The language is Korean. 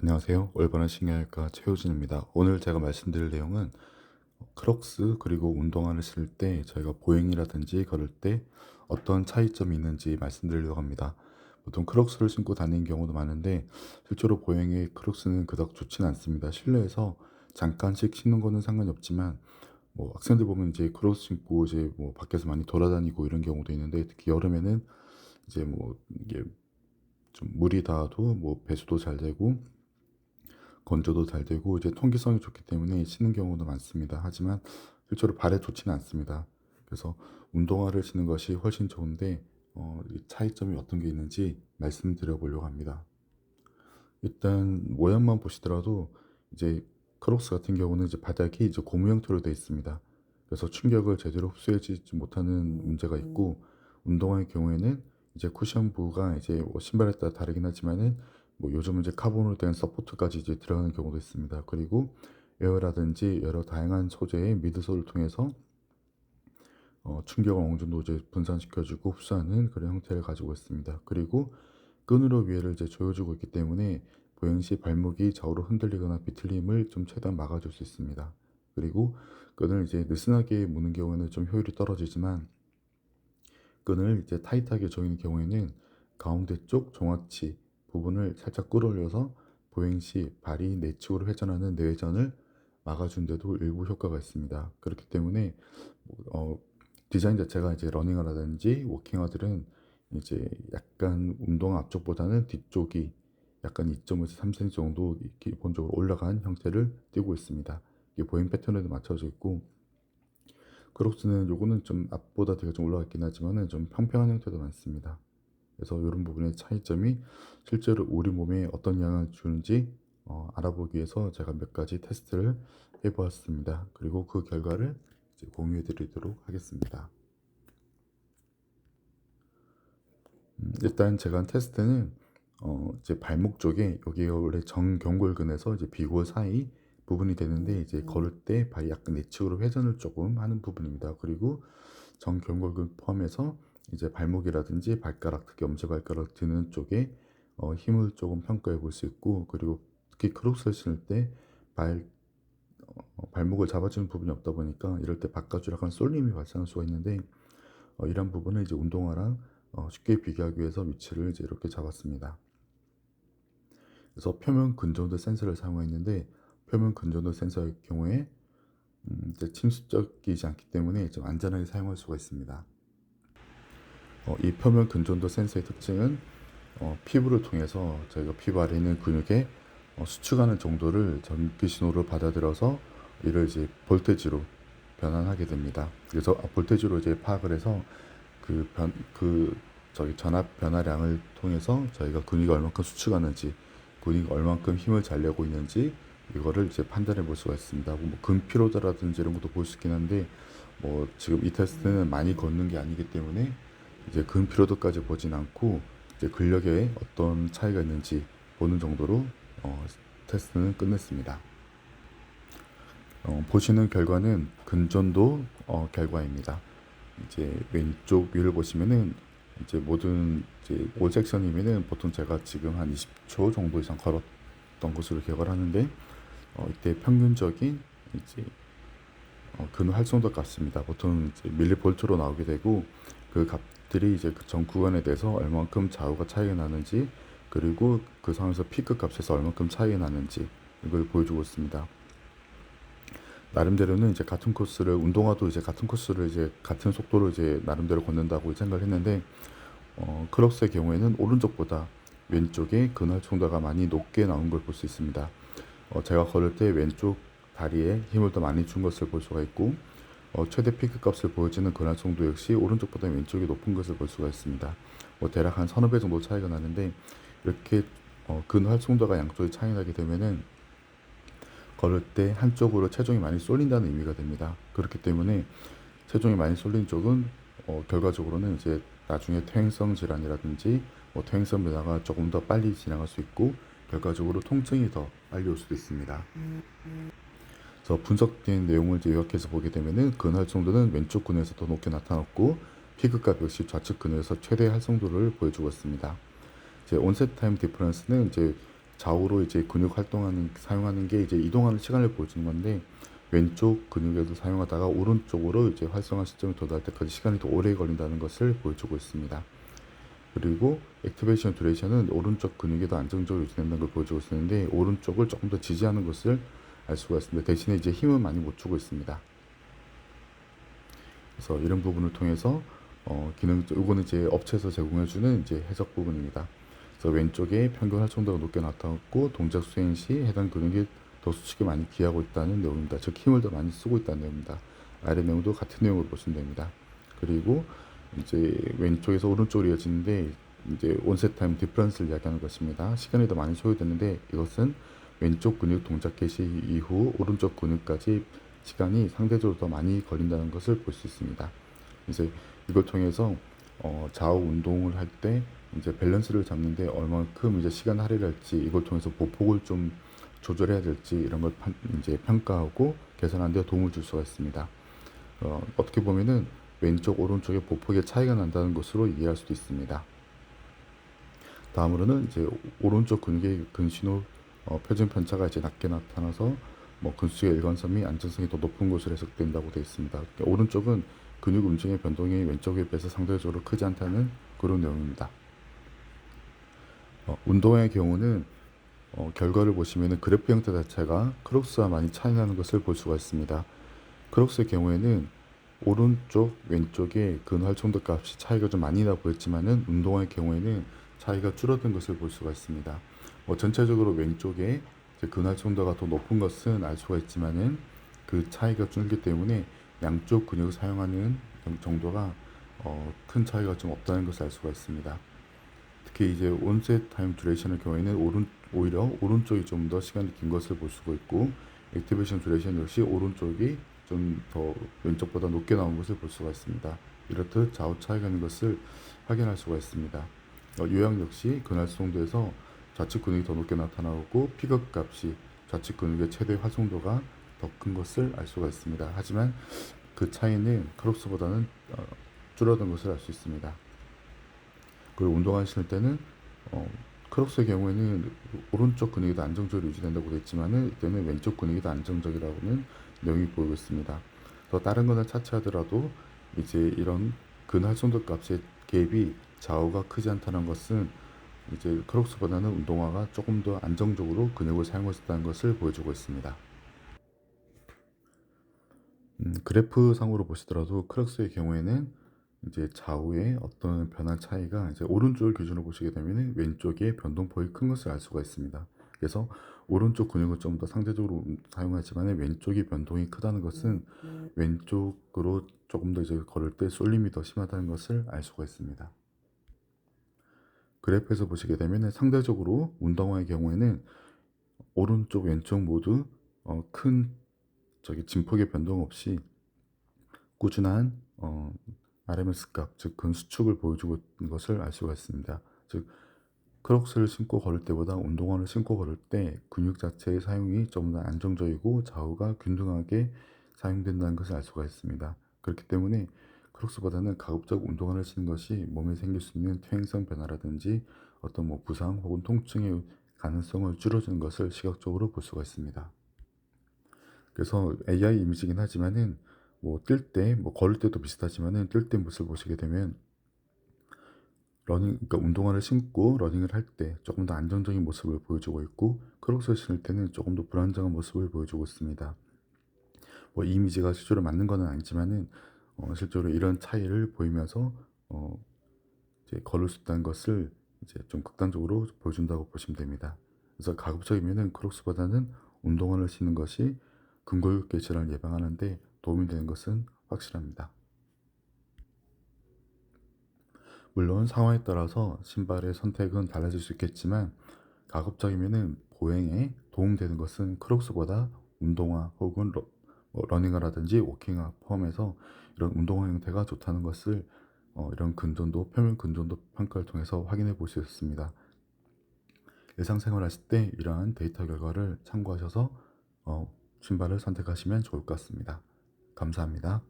안녕하세요. 올바른 신경외과 최효진입니다. 오늘 제가 말씀드릴 내용은 크록스 그리고 운동화를 신을 때 저희가 보행이라든지 걸을 때 어떤 차이점이 있는지 말씀드리려고 합니다. 보통 크록스를 신고 다니는 경우도 많은데 실제로 보행에 크록스는 그닥 좋지는 않습니다. 실내에서 잠깐씩 신는 거는 상관이 없지만 뭐 학생들 보면 이제 크록스 신고 이제 뭐 밖에서 많이 돌아다니고 이런 경우도 있는데 특히 여름에는 이제 뭐 이게 좀 물이 닿아도 뭐 배수도 잘 되고 건조도 잘 되고 이제 통기성이 좋기 때문에 신는 경우도 많습니다. 하지만 실제로 발에 좋지는 않습니다. 그래서 운동화를 신는 것이 훨씬 좋은데 이 차이점이 어떤 게 있는지 말씀드려 보려고 합니다. 일단 모양만 보시더라도 이제 크록스 같은 경우는 이제 바닥이 이제 고무 형태로 되어 있습니다. 그래서 충격을 제대로 흡수하지 못하는 문제가 있고, 운동화의 경우에는 이제 쿠션부가 이제 뭐 신발에 따라 다르긴 하지만은 뭐 요즘은 이제 카본으로 된 서포트까지 이제 들어가는 경우도 있습니다. 그리고 에어라든지 여러 다양한 소재의 미드솔을 통해서 충격을 어느 정도 이제 분산시켜주고 흡수하는 그런 형태를 가지고 있습니다. 그리고 끈으로 위에를 이제 조여주고 있기 때문에 보행 시 발목이 좌우로 흔들리거나 비틀림을 좀 최대한 막아줄 수 있습니다. 그리고 끈을 이제 느슨하게 무는 경우에는 좀 효율이 떨어지지만, 끈을 이제 타이트하게 조이는 경우에는 가운데 쪽 종아치 부분을 살짝 끌어올려서 보행 시 발이 내측으로 회전하는 내회전을 막아준 데도 일부 효과가 있습니다. 그렇기 때문에 어, 디자인 자체가 이제 러닝화라든지 워킹화들은 이제 약간 운동 앞쪽보다는 뒤쪽이 약간 2.5에서 3cm 정도 기본적으로 올라간 형태를 띠고 있습니다. 이게 보행 패턴에도 맞춰져 있고, 크록스는 요거는 좀 앞보다 되게 좀 올라가 있긴 하지만은 좀 평평한 형태도 많습니다. 그래서 이런 부분의 차이점이 실제로 우리 몸에 어떤 영향을 주는지 알아보기 위해서 제가 몇 가지 테스트를 해보았습니다. 그리고 그 결과를 이제 공유해 드리도록 하겠습니다. 일단 제가 한 테스트는 이제 발목 쪽에 여기가 원래 정경골근에서 이제 비골 사이 부분이 되는데 이제 걸을 때 발이 약간 내측으로 회전을 조금 하는 부분입니다. 그리고 정경골근 포함해서 이제 발목이라든지 발가락, 특히 엄지발가락 드는 쪽에 힘을 조금 평가해 볼 수 있고, 그리고 특히 크록스를 신을 때 발목을 잡아주는 부분이 없다 보니까 이럴 때 바깥으로 약간 쏠림이 발생할 수가 있는데, 이런 부분을 이제 운동화랑 쉽게 비교하기 위해서 위치를 이제 이렇게 잡았습니다. 그래서 표면 근전도 센서를 사용했는데, 표면 근전도 센서의 경우에 이제 침습적이지 않기 때문에 좀 안전하게 사용할 수가 있습니다. 이 표면 근전도 센서의 특징은 피부를 통해서 저희가 피부 아래 있는 근육에 수축하는 정도를 전기 신호를 받아들여서 이를 이제 볼테지로 변환하게 됩니다. 그래서 볼테지로 이제 파악을 해서 저기 전압 변화량을 통해서 저희가 근육이 얼만큼 수축하는지, 근육이 얼만큼 힘을 잘 내고 있는지 이거를 이제 판단해 볼 수가 있습니다. 뭐 근피로도라든지 이런 것도 볼 수 있긴 한데, 뭐 지금 이 테스트는 많이 걷는 게 아니기 때문에 이제 근피로도까지 보진 않고 이제 근력에 어떤 차이가 있는지 보는 정도로 테스트는 끝냈습니다. 보시는 결과는 근전도 결과입니다. 이제 왼쪽 위를 보시면은 이제 모든 이제 올 섹션이면은 보통 제가 지금 한 20초 정도 이상 걸었던 것으로 기억을 하는데, 이때 평균적인 이제 근 활성도 값입니다. 보통 이제 밀리볼트로 나오게 되고, 그 값들이 이제 그 전 구간에 대해서 얼만큼 좌우가 차이가 나는지, 그리고 그 상황에서 피크 값에서 얼만큼 차이가 나는지 이걸 보여주고 있습니다. 나름대로는 이제 같은 코스를, 운동화도 이제 같은 코스를 이제 같은 속도로 이제 나름대로 걷는다고 생각을 했는데, 크록스의 경우에는 오른쪽보다 왼쪽에 근활 총도가 많이 높게 나온 걸 볼 수 있습니다. 제가 걸을 때 왼쪽 다리에 힘을 더 많이 준 것을 볼 수가 있고, 최대 피크 값을 보여주는 근활 총도 역시 오른쪽보다 왼쪽이 높은 것을 볼 수가 있습니다. 대략 한 서너 배 정도 차이가 나는데, 이렇게 근활 총도가 양쪽이 차이 나게 되면은 걸을 때 한쪽으로 체중이 많이 쏠린다는 의미가 됩니다. 그렇기 때문에 체중이 많이 쏠린 쪽은 결과적으로는 이제 나중에 퇴행성 질환이라든지 퇴행성 변화가 조금 더 빨리 진행할 수 있고, 결과적으로 통증이 더 빨리 올 수도 있습니다. 그래서 분석된 내용을 이제 요약해서 보게 되면은 근 활성도는 왼쪽 근에서 더 높게 나타났고, 피크값 역시 좌측 근에서 최대 활성도를 보여주고 있습니다. 이제 온셋 타임 디퍼런스는 이제 좌우로 이제 근육 활동하는 사용하는 게 이제 이동하는 시간을 보여주는 건데, 왼쪽 근육에도 사용하다가 오른쪽으로 이제 활성화 시점에 도달할 때까지 시간이 더 오래 걸린다는 것을 보여주고 있습니다. 그리고 액티베이션 듀레이션은 오른쪽 근육에도 안정적으로 유지된다는 걸 보여주고 있는데, 오른쪽을 조금 더 지지하는 것을 알 수가 있습니다. 대신에 이제 힘은 많이 못 주고 있습니다. 그래서 이런 부분을 통해서 이거는 이제 업체에서 제공해주는 이제 해석 부분입니다. 그래서 왼쪽에 평균 활성도가 높게 나타났고, 동작 수행 시 해당 근육이 더 수축에 많이 기하고 있다는 내용입니다. 즉 힘을 더 많이 쓰고 있다는 내용입니다. 아래 내용도 같은 내용으로 보시면 됩니다. 그리고 이제 왼쪽에서 오른쪽으로 이어지는데, 이제 온셋 타임 디퍼런스를 이야기하는 것입니다. 시간이 더 많이 소요됐는데, 이것은 왼쪽 근육 동작 개시 이후 오른쪽 근육까지 시간이 상대적으로 더 많이 걸린다는 것을 볼 수 있습니다. 이제 이걸 통해서 좌우 운동을 할 때 이제 밸런스를 잡는데 얼마큼 이제 시간 할애를 할지, 이걸 통해서 보폭을 좀 조절해야 될지, 이런 걸 이제 평가하고 개선하는 데 도움을 줄 수가 있습니다. 어떻게 보면은 왼쪽 오른쪽의 보폭의 차이가 난다는 것으로 이해할 수도 있습니다. 다음으로는 이제 오른쪽 근육의 근신호 표준 편차가 이제 낮게 나타나서 근수의 일관성 및 안정성이 더 높은 것으로 해석된다고 되어 있습니다. 그러니까 오른쪽은 근육 움직임의 변동이 왼쪽에 비해서 상대적으로 크지 않다는 그런 내용입니다. 운동의 경우는 결과를 보시면 그래프 형태 자체가 크록스와 많이 차이 나는 것을 볼 수가 있습니다. 크록스의 경우에는 오른쪽, 왼쪽의 근 활동도 값이 차이가 좀 많이 나 보였지만은, 운동화의 경우에는 차이가 줄어든 것을 볼 수가 있습니다. 전체적으로 왼쪽에 근 활동도가 더 높은 것은 알 수가 있지만은, 그 차이가 줄기 때문에 양쪽 근육을 사용하는 정도가 큰 차이가 좀 없다는 것을 알 수가 있습니다. 특히 이제 온셋 타임 듀레이션의 경우에는 오히려 오른쪽이 좀 더 시간이 긴 것을 볼 수가 있고, 액티베이션 듀레이션 역시 오른쪽이 좀 더 왼쪽보다 높게 나온 것을 볼 수가 있습니다. 이렇듯 좌우 차이가 있는 것을 확인할 수가 있습니다. 요약 역시 근활성도에서 좌측 근육이 더 높게 나타나고, 피격 값이 좌측 근육의 최대 활성도가 더 큰 것을 알 수가 있습니다. 하지만 그 차이는 크록스보다는 줄어든 것을 알 수 있습니다. 그리고 운동하실 때는 크록스의 경우에는 오른쪽 근육이 더 안정적으로 유지된다고 되어 있지만은, 이때는 왼쪽 근육이 더 안정적이라고는 내용이 보이고 있습니다. 더 다른 거는 차치하더라도 이제 이런 근활성도 값의 갭이 좌우가 크지 않다는 것은 이제 크록스보다는 운동화가 조금 더 안정적으로 근육을 사용했다는 것을 보여주고 있습니다. 그래프 상으로 보시더라도 크록스의 경우에는 이제 좌우의 어떤 변화 차이가, 이제 오른쪽을 기준으로 보시게 되면 왼쪽의 변동폭이 큰 것을 알 수가 있습니다. 그래서 오른쪽 근육을 좀 더 상대적으로 사용하지만 왼쪽이 변동이 크다는 것은 왼쪽으로 조금 더 이제 걸을 때 쏠림이 더 심하다는 것을 알 수가 있습니다. 그래프에서 보시게 되면 상대적으로 운동화의 경우에는 오른쪽 왼쪽 모두 큰 진폭의 변동 없이 꾸준한 RMS 값, 즉 근수축을 보여주고 있는 것을 알 수가 있습니다. 즉 크록스를 신고 걸을 때보다 운동화를 신고 걸을 때 근육 자체의 사용이 좀 더 안정적이고 좌우가 균등하게 사용된다는 것을 알 수가 있습니다. 그렇기 때문에 크록스보다는 가급적 운동화를 신는 것이 몸에 생길 수 있는 퇴행성 변화라든지 어떤 부상 혹은 통증의 가능성을 줄여주는 것을 시각적으로 볼 수가 있습니다. 그래서 AI 이미지긴 하지만은 뛸 때, 걸을 때도 비슷하지만은, 뛸 때 모습을 보시게 되면 그러니까 운동화를 신고 러닝을 할 때 조금 더 안정적인 모습을 보여주고 있고, 크록스를 신을 때는 조금 더 불안정한 모습을 보여주고 있습니다. 이 이미지가 실제로 맞는 건 아니지만은 실제로 이런 차이를 보이면서 이제 걸을 수 있다는 것을 이제 좀 극단적으로 보여준다고 보시면 됩니다. 그래서 가급적이면은 크록스보다는 운동화를 신는 것이 근골격계 질환을 예방하는 데 도움이 되는 것은 확실합니다. 물론 상황에 따라서 신발의 선택은 달라질 수 있겠지만, 가급적이면은 보행에 도움되는 것은 크록스보다 운동화 혹은 러닝을 하든지 워킹화 포함해서 이런 운동화 형태가 좋다는 것을 이런 근전도, 표면 근전도 평가를 통해서 확인해 볼 수 있습니다. 일상생활 하실 때 이러한 데이터 결과를 참고하셔서 신발을 선택하시면 좋을 것 같습니다. 감사합니다.